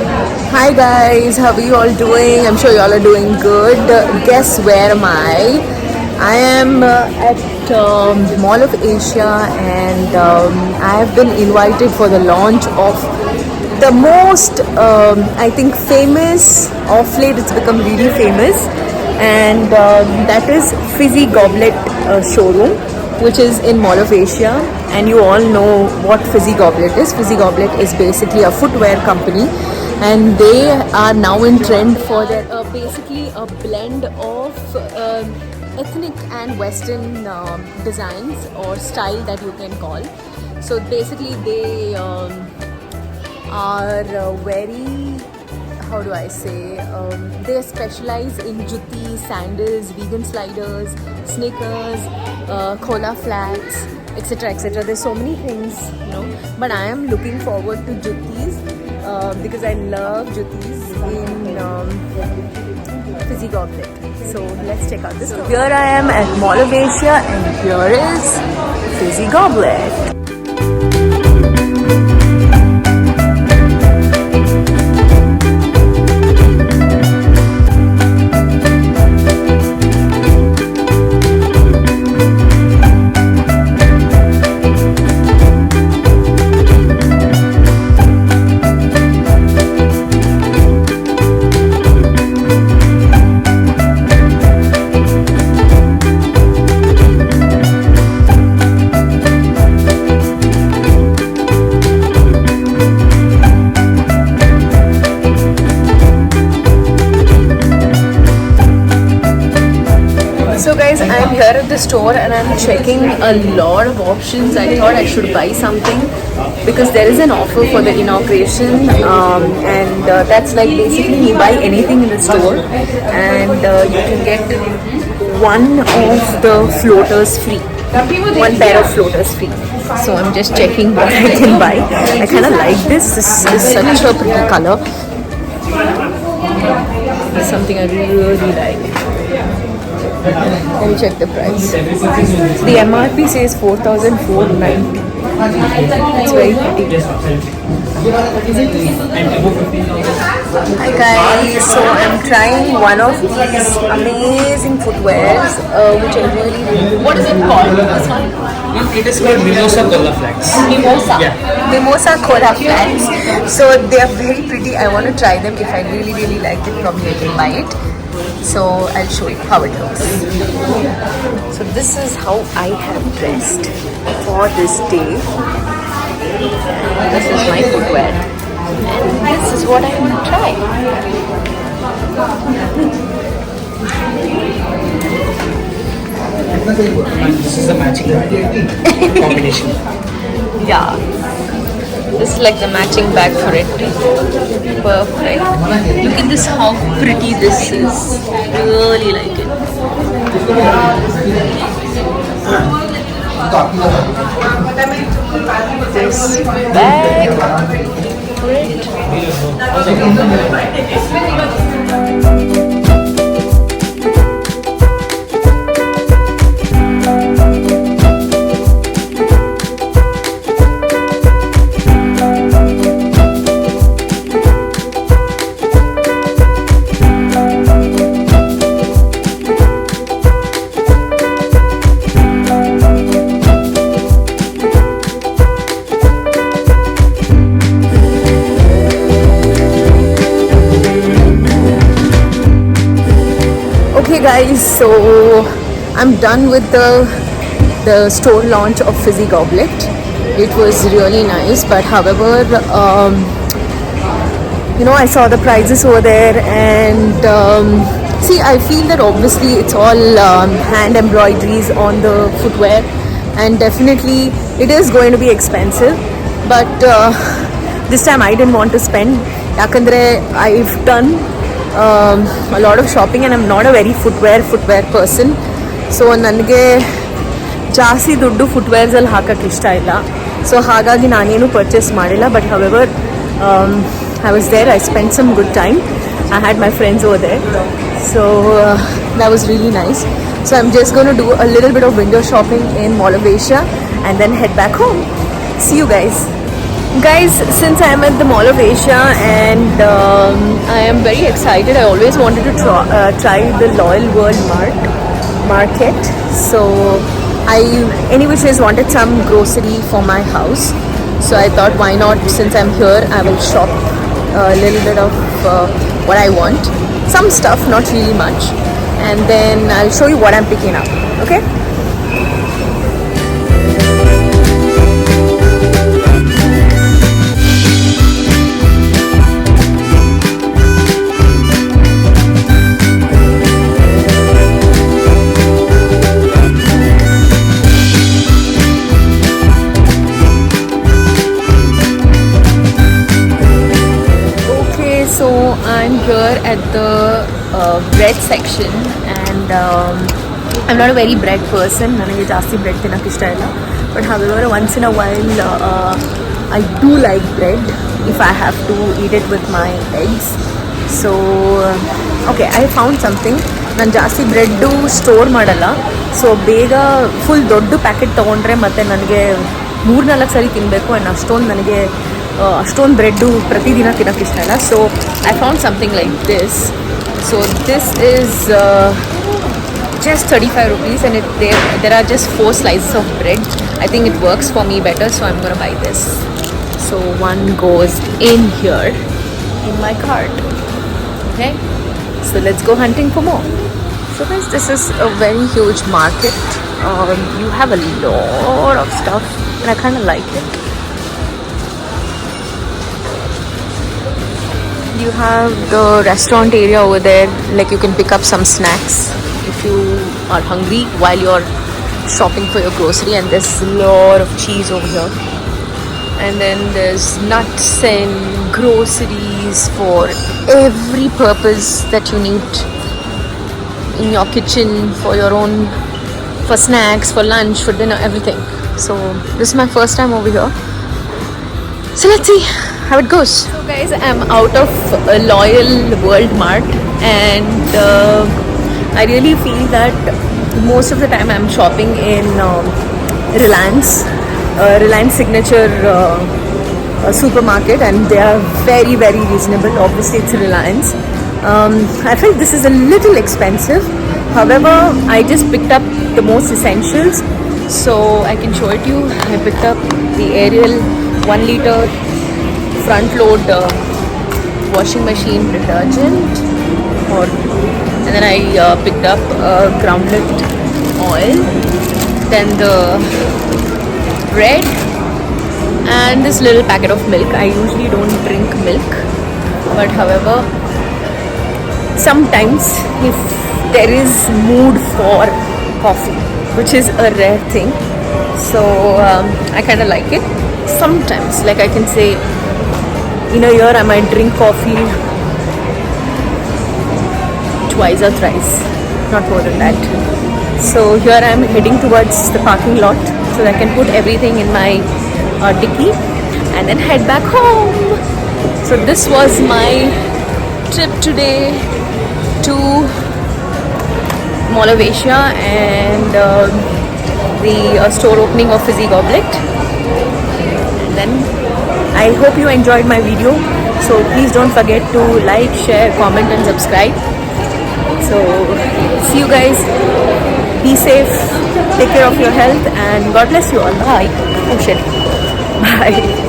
Hi guys, how are you all doing? I'm sure you all are doing good. Guess where am I? I am at Mall of Asia, and I have been invited for the launch of the most, I think, famous, of late it's become really famous, and that is Fizzy Goblet showroom, which is in Mall of Asia. And you all know what Fizzy Goblet is. Fizzy Goblet is basically a footwear company, and they are now in trend for their basically a blend of ethnic and western designs or style that you can call. So basically they are very, how do I say, they specialize in jutti, sandals, vegan sliders, sneakers, cola flats, etc, etc. There's so many things, but I am looking forward to juttis because I love juttis in Fizzy Goblet. So let's check out this store. Here I am at Mall of Asia, and here is Fizzy Goblet. So guys, I'm here at the store and I'm checking a lot of options. I thought I should buy something because there is an offer for the inauguration, and that's like basically you buy anything in the store and you can get one of the floaters free, one pair of floaters free. So I'm just checking what I can buy. I kind of like this. This is such a pretty color. It's something I really like. Let me check the price. The MRP says 4,490. It's very pretty. Hi guys, so I'm trying one of these amazing footwears, which I really. What is it called? This one? It is called Mimosa Cola Flats. Mimosa. Yeah. Mimosa Cola Flats. So they are very pretty. I want to try them. If I really like it, probably I can buy it. So I'll show you how it looks. So this is how I have dressed for this day. This is my footwear, and this is what I'm gonna try. This is the matching combination. Yeah, this is like the matching bag for it. Perfect. Look at this, how pretty this is. Really like it. This bag for it. Okay guys, so I'm done with the store launch of Fizzy Goblet. It was really nice, but however, I saw the prices over there, and see, I feel that obviously it's all hand embroideries on the footwear, and definitely it is going to be expensive, but this time I didn't want to spend. Yakandre, I've done a lot of shopping and I'm not a very footwear person, so ನನಗೆ ಜಾಸ್ತಿ ದುಡ್ಡು footwears ಅಲ್ಲಿ ಹಾಕಕ್ಕೆ ಇಷ್ಟ ಇಲ್ಲ. So ಹಾಗಾಗಿ ನಾನೇನು purchase ಮಾಡಿಲ್ಲ, but however I was there, I spent some good time. I had my friends over there, so that was really nice. So I'm just going to do a little bit of window shopping in Mall of Asia and then head back home. See you guys. Guys, since I am at the Mall of Asia and I am very excited, I always wanted to try the Loyal World Market. So I, any which ways, wanted some grocery for my house. So I thought, why not? Since I'm here, I will shop a little bit of what I want. Some stuff, not really much. And then I'll show you what I'm picking up. Okay? So I'm here at the bread section and I'm not a very bread person. ನನಗೆ ಜಾಸ್ತಿ bread ತಿನ್ನಕ್ಕೆ ಇಷ್ಟ ಇಲ್ಲ. But however, once in a while I do like bread if I have to eat it with my eggs. So okay, I found something. ನಾನು ಜಾಸ್ತಿ bread store ಮಾಡಲ್ಲ. So ಬೇಗ full ದೊಡ್ಡ ಪ್ಯಾಕೆಟ್ ತೊಗೊಂಡ್ರೆ ಮತ್ತು ನನಗೆ 3-4 ಸರಿ ತಿನ್ನಬೇಕು ಆ್ಯಂಡ್ ಅಷ್ಟೊಂದು ನನಗೆ ಅಷ್ಟೊಂದು ಬ್ರೆಡ್ಡು ಪ್ರತಿದಿನ ತಿನ್ನೋಕ್ಕೆ ಇಷ್ಟ ಇಲ್ಲ. So I found something like this. So this is just 35 rupees and there are just 4 slices of bread. I think it works for me better, so I'm gonna buy this. So one goes in here in my cart. Okay, so let's go hunting for more. So guys, this is a very huge market. You have a lot of stuff and I kind of like it. You have the restaurant area over there, like you can pick up some snacks if you are hungry while you're shopping for your grocery, and there's a lot of cheese over here, and then there's nuts and groceries for every purpose that you need in your kitchen, for your own, for snacks, for lunch, for dinner, everything. So this is my first time over here, so let's see how it goes. So guys, I'm out of Loyal World Mart and I really feel that most of the time I'm shopping in Reliance Signature supermarket, and they are very, very reasonable. Obviously it's Reliance. I feel this is a little expensive. However, I just picked up the most essentials, so I can show it to you. I picked up the Ariel 1 liter front load washing machine detergent, and then I picked up groundnut oil, then the bread and this little packet of milk. I usually don't drink milk, but however sometimes if there is mood for coffee, which is a rare thing, so I kind of like it. Sometimes, like I can say, in a year I might drink coffee twice or thrice, not more than that. So here I am heading towards the parking lot so that I can put everything in my dicky and then head back home. So this was my trip today to Mall of Asia and the store opening of Fizzy Goblet. And then I hope you enjoyed my video, so please don't forget to like, share, comment and subscribe. So see you guys, be safe, take care of your health and God bless you all. Bye. Oh shit. Bye.